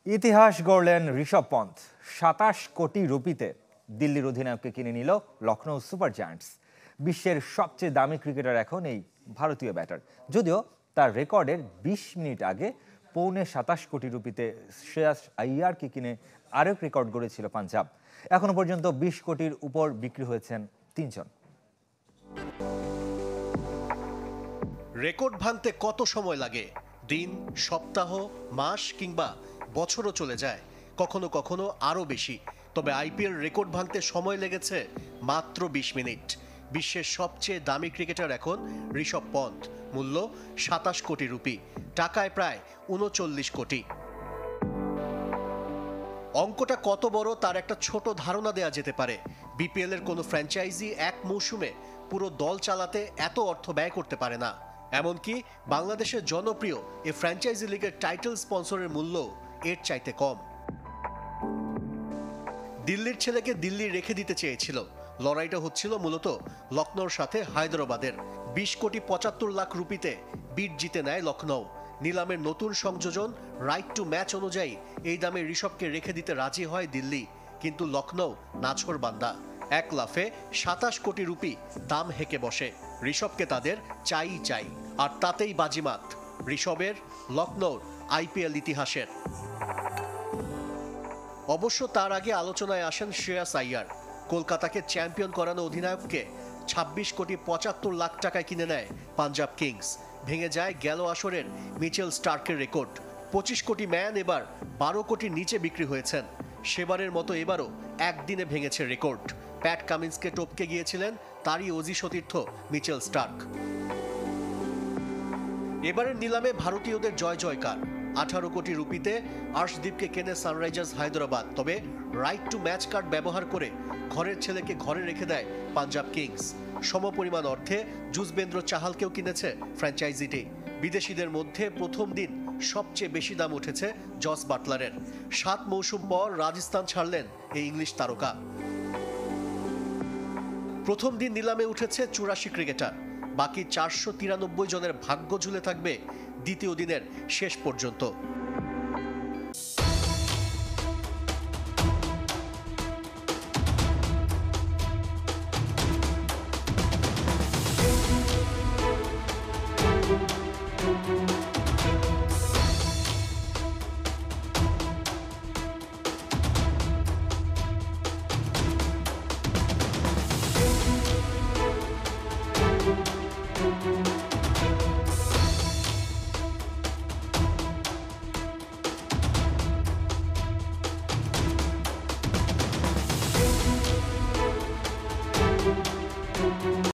ইতিহাস গড়লেন ঋষভ পন্থ। ২৭ কোটি রুপিতে দিল্লির অধিনায়ককে কিনে নিল লখনৌ সুপার জায়ান্টস। বিশ্বের সবচেয়ে দামি ক্রিকেটার এখন এই ভারতীয় ব্যাটার। যদিও তার রেকর্ডের ২০ মিনিট আগে ২৭ কোটি রুপিতে শ্রেয়াস আইয়ারকে কিনে আরেক রেকর্ড গড়েছিল পাঞ্জাব। এখনো পর্যন্ত ২০ কোটির উপর বিক্রি হয়েছেন ৩ জন। রেকর্ড ভাঙতে কত সময় লাগে? দিন, সপ্তাহ, মাস কিংবা বছরও চলে যায়, কখনো কখনো আরও বেশি। তবে আইপিএল রেকর্ড ভাঙতে সময় লেগেছে মাত্র ২০ মিনিট। বিশ্বের সবচেয়ে দামি ক্রিকেটার এখন ঋষভ পন্থ। মূল্য ২৭ কোটি রুপি, টাকায় প্রায় ৩৯ কোটি। অঙ্কটা কত বড় তার একটা ছোট ধারণা দেয়া যেতে পারে। বিপিএল এর কোনো ফ্র্যাঞ্চাইজি এক মৌসুমে পুরো দল চালাতে এত অর্থ ব্যয় করতে পারে না। এমনকি বাংলাদেশের জনপ্রিয় এই ফ্র্যাঞ্চাইজি লিগের টাইটেল স্পন্সরের মূল্য এর চাইতে কম। দিল্লির ছেলেকে দিল্লি রেখে দিতে চেয়েছিল। লড়াইটা হচ্ছিল মূলত লখনৌর সাথে হায়দ্রাবাদের। ২০ কোটি ৭৫ লাখ রুপিতে বিট জিতে নেয় লখনৌ। নিলামের নতুন সংযোজন রাইট টু ম্যাচ অনুযায়ী এই দামে ঋষভকে রেখে দিতে রাজি হয় দিল্লি, কিন্তু লখনৌ নাছোড়বান্দা। এক লাফে ২৭ কোটি রুপি দাম হেঁকে বসে। ঋষভকে তাদের চাই চাই, আর তাতেই বাজিমাত ঋষভের, লখনৌর আইপিএল ইতিহাসের। অবশ্য তার আগে আলোচনায় আসেন শ্রেয়াস আইয়ার। কলকাতাকে চ্যাম্পিয়ন করানো অধিনায়ককে ২৬ কোটি ৭৫ লাখ টাকায় কিনে নেয় পাঞ্জাব কিংস। ভেঙে যায় গেল আসরের মিচেল স্টার্কের রেকর্ড। ২৫ কোটি ম্যান এবার ১২ কোটির নিচে বিক্রি হয়েছেন। সেবারের মতো এবারও একদিনে ভেঙেছে রেকর্ড। প্যাট কামিন্সকে টপকে গিয়েছিলেন তারই অজি সতীর্থ মিচেল স্টার্ক। এবারের নিলামে ভারতীয়দের জয় জয়কার। ১৮ কোটি রুপিতে আর্শদীপকে কেনে সানরাইজার্স হায়দ্রাবাদ। তবে রাইট টু ম্যাচ কার্ড ব্যবহার করে ঘরের ছেলেকে ঘরে রেখে দেয় পাঞ্জাব কিংস। সমপরিমাণ অর্থে যুজবেন্দ্র চাহালকেও কিনেছে ফ্র্যাঞ্চাইজিটি। বিদেশিদের মধ্যে প্রথম দিন সবচেয়ে বেশি দাম উঠেছে জস বাটলারের। ৭ মৌসুম পর রাজস্থান ছাড়লেন এই ইংলিশ তারকা। প্রথম দিন নিলামে উঠেছে ৮৪ ক্রিকেটার। বাকি ৪৯৩ জনের ভাগ্য ঝুলে থাকবে দ্বিতীয় দিনের শেষ পর্যন্ত।